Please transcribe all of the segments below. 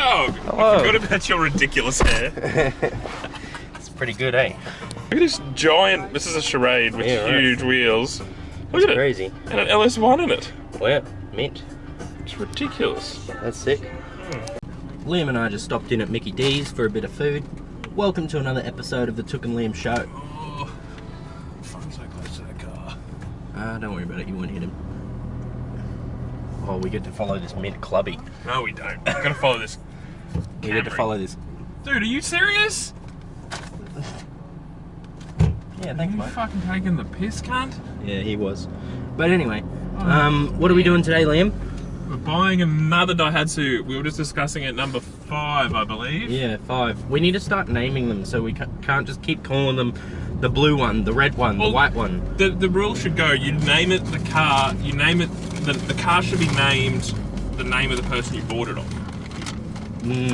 dog. Hello. I forgot about your ridiculous hair. It's pretty good, eh? Look at this giant, this is a charade with huge wheels. Look at it. Crazy. And an LS1 in it. Wow, mint. It's ridiculous. That's sick. Liam and I just stopped in at Mickey D's for a bit of food. Welcome to another episode of the Took and Liam show. Oh, I'm so close to the car. Don't worry about it, you won't hit him. Oh, we get to follow this mint clubby. No, we don't. We're gonna follow this. We get to follow this. Dude, are you serious? Yeah, thanks, You mate. fucking taking the piss, cunt? Yeah, he was. But anyway, what are we doing today, Liam? We're buying another Daihatsu. We were just discussing it, number 5, I believe. Yeah, 5. We need to start naming them so we can't just keep calling them the blue one, the red one, the white one. The rule should go, you name it the car, you name it, the car should be named the name of the person you bought it on.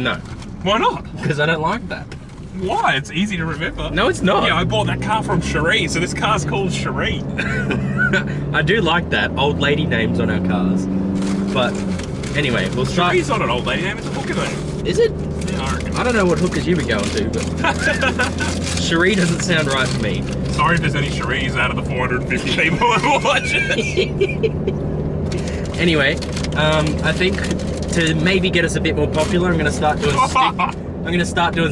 No. Why not? Because I don't like that. Why? It's easy to remember. No, it's not. Yeah, I bought that car from Cherie, so this car's called Cherie. I do like that, old lady names on our cars. But anyway, we'll start. Cherie's not an old lady name, it's a hooker name. Is it? Yeah, I reckon. I don't know what hookers you were going to, but Cherie doesn't sound right to me. Sorry if there's any Cheries out of the 450 people that are watching. Anyway, I think to maybe get us a bit more popular, I'm going to start doing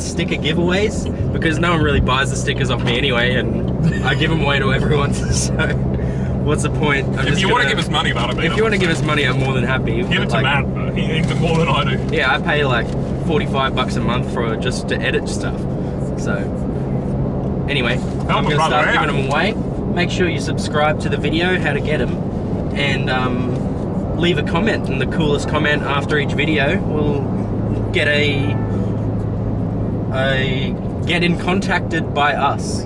sticker giveaways because no one really buys the stickers off me anyway, and I give them away to everyone. So what's the point? If you want to give us money, that'll be. If you want to give us money, I'm more than happy. Give it to Matt. He needs it more than I do. Yeah, I pay like $45 a month for just to edit stuff. So anyway, I'm going to start giving them away. Make sure you subscribe to the video, how to get them, and leave a comment. And the coolest comment after each video will get get in contacted by us.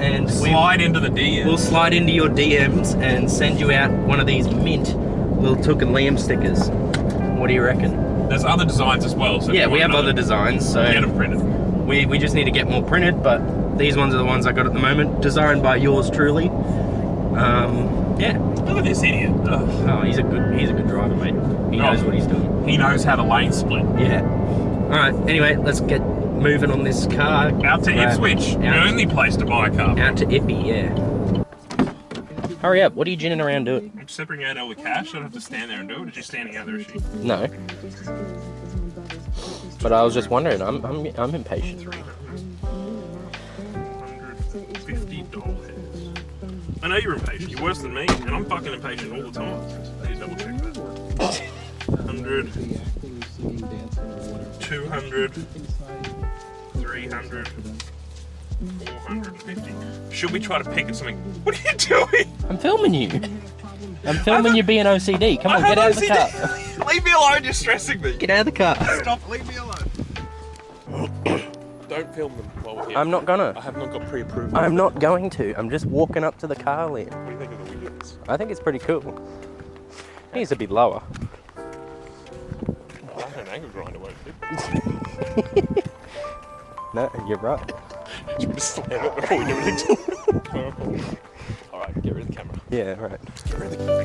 And slide into the DMs. We'll slide into your DMs and send you out one of these mint little Took and Liam stickers. What do you reckon? There's other designs as well. So yeah, we have other designs, so get them printed. We just need to get more printed, but these ones are the ones I got at the moment, designed by yours truly. Yeah. Look at this idiot. Ugh. Oh, he's a good driver, mate. He knows what he's doing. He knows how to lane split. Yeah. All right. Anyway, let's get moving on this car. Out to Ipswich, the only place to buy a car. Out to Ippy, yeah. Hurry up, what are you ginning around doing? I'm separating out all the cash, I don't have to stand there and do it. Or just standing out there, is she? No. But I was just wondering, I'm impatient. $150. I know you're impatient, you're worse than me, and I'm fucking impatient all the time. I need to double check that. 100, 200, 300, 450. Should we try to pick at something? What are you doing? I'm filming you. I'm filming you being OCD. Come on, get out of the car. Leave me alone, you're stressing me. Get out of the car. Stop, leave me alone. Don't film them while we're here. I'm not gonna. I have not got pre-approved. I'm not going to. I'm just walking up to the car, Liam. What do you think of the windows? I think it's pretty cool. It needs to be lower. I have an angle grinder, won't it? No, you're right. Should we just slam it before we do anything? Alright, get rid of the camera. Yeah, right. Get rid of the camera.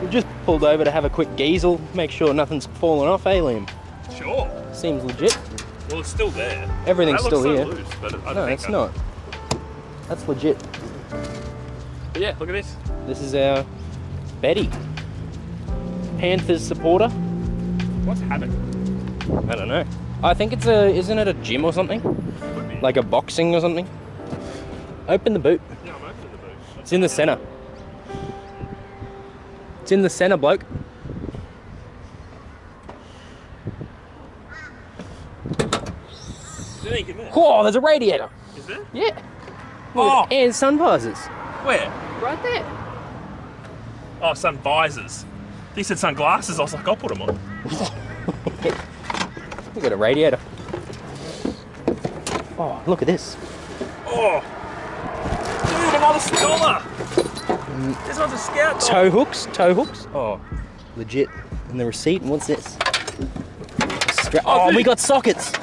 We just pulled over to have a quick geezel, make sure nothing's fallen off, Liam. Sure. Seems legit. Well, it's still there. Everything's still here. Loose, but No, it's not. That's legit. But yeah, look at this. This is our Betty. Panthers supporter. What's happening? I don't know. I think it's isn't it a gym or something? Could be. Like a boxing or something? Open the boot. Yeah, I'm opening the boot. It's in the center. It's in the center, bloke. Oh, there's a radiator. Is there? Yeah. Oh. And sun visors. Where? Right there. Oh, sun visors. He said sunglasses. I was like, I'll put them on. We got a radiator. Oh, look at this. Oh. Dude, another scholar. This one's a scout dog. Tow hooks. Tow hooks. Oh, legit. And the receipt. And what's this? Oh, we got sockets.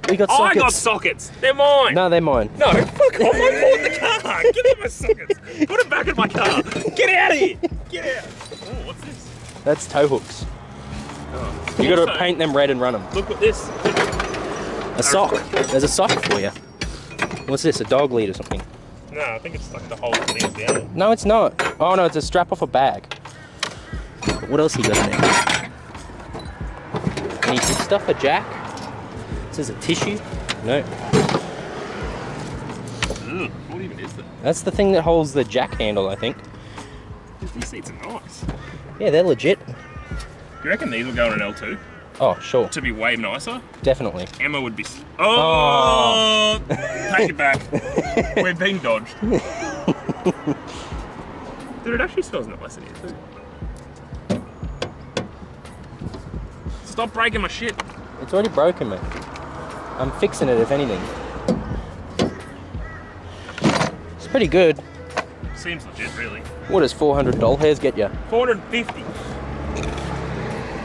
We got I sockets. got sockets. They're mine. No, they're mine. No, fuck off. I bought the car. Give me my sockets. Put it back in my car. Get out of here. Get out. Oh, what's this? That's tow hooks. Oh. You got Also, to paint them red and run them. Look at this. A sock. There's a sock for you. What's this? A dog lead or something? No, I think it's like the whole thing's down. No, it's not. Oh no, it's a strap off a bag. What else you got in there? Any good stuff? A jack? It says a tissue? No. Ugh, what even is that? That's the thing that holds the jack handle, I think. These seats are nice. Yeah, they're legit. Do you reckon these will go on an L2? Oh, sure. To be way nicer? Definitely. Emma would be... Oh! Take it back. We're being dodged. Dude, it actually smells nice in here too. Stop breaking my shit. It's already broken, mate. I'm fixing it, if anything. It's pretty good. Seems legit, really. What does 400 doll hairs get you? 450.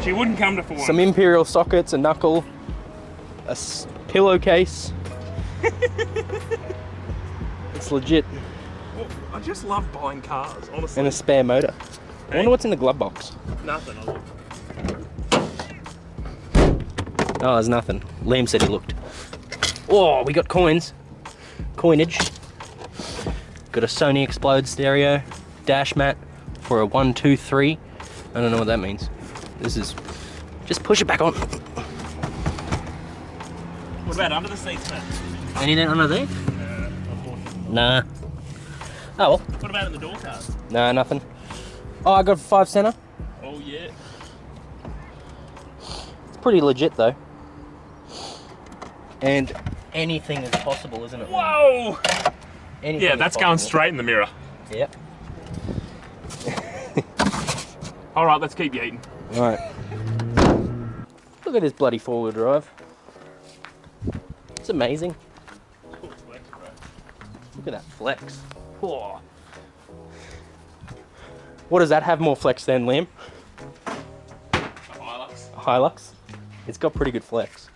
She wouldn't come to 400. Some Imperial sockets, a knuckle, a pillowcase. It's legit. Well, I just love buying cars, honestly. And a spare motor. I Hey? wonder what's in the glove box. Nothing. I look. Oh, there's nothing. Liam said he looked. Oh, we got coins. Coinage. Got a Sony Explode stereo. Dash mat for a 1, 2, 3. I don't know what that means. This is... Just push it back on. What about under the seats, man? Anything under there? Unfortunately. Nah. Oh well. What about in the door cards? Nah, nothing. Oh, I got 5 center. Oh, yeah. It's pretty legit though. And anything is possible, isn't it? Whoa! Anything Yeah, is that's going possible. straight in the mirror. Yep. All right, let's keep eating. Alright. Look at this bloody four-wheel drive. It's amazing. Look at that flex. Whoa. What does that have more flex than, Liam? A Hilux. A Hilux? It's got pretty good flex.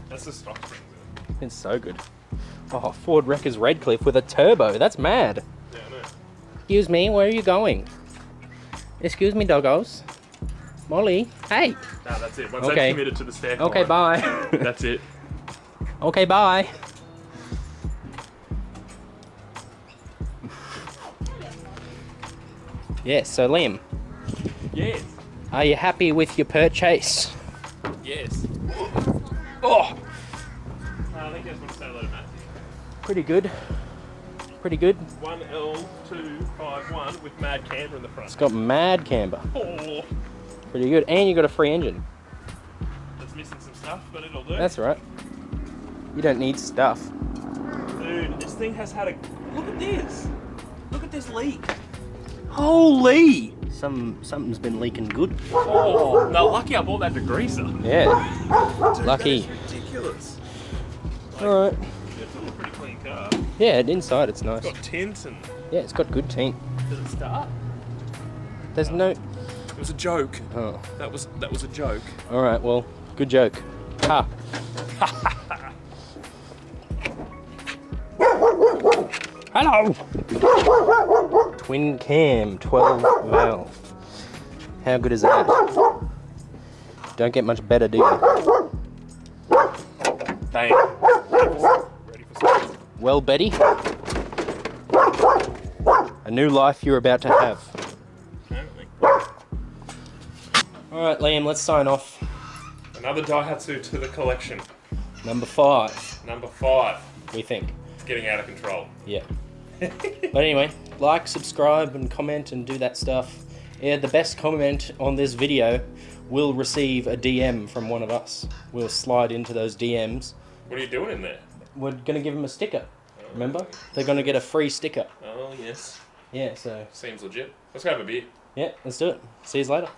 That's the stock spring. It's so good. Oh, Ford Wrecker's Red Cliff with a turbo. That's mad. Yeah, I know. Excuse me, where are you going? Excuse me, doggos. Molly, hey. Nah, that's it. Once Okay. they've committed to the stair Okay, climb, bye. That's it. Okay, bye. Yes, so Liam, Yes. are you happy with your purchase? Yes. Oh, I think that's what to say later, Matt. pretty good. Pretty good. 1L251 with mad camber in the front. It's got mad camber. Oh, Pretty good. And you got a free engine. that's missing some stuff, but it'll do. That's right. You don't need stuff. Dude, this thing has had a... Look at this. Look at this leak. Holy! Something's been leaking good. Oh, no, lucky I bought that degreaser. Yeah. Dude, Lucky. That is ridiculous. Alright. Yeah, it's a pretty clean car. Yeah, inside it's nice. It's got tint and... Yeah, it's got good tint. Does it start? There's no... It was a joke. Oh. That was a joke. Alright, well, good joke. Ha. Hello! Twin cam, 12 valve. How good is that? Don't get much better, do you? Bang. Ready for space. Well, Betty, a new life you're about to have. Apparently. Alright, Liam, let's sign off. Another Daihatsu to the collection. Number 5, Number 5. we think. It's getting out of control. Yeah. But anyway, like, subscribe, and comment, and do that stuff. Yeah, the best comment on this video will receive a DM from one of us. We'll slide into those DMs. What are you doing in there? We're gonna give them a sticker. Remember? They're gonna get a free sticker. Oh, yes. Yeah, so Seems legit. Let's go have a beer. yeah, let's do it. See you later.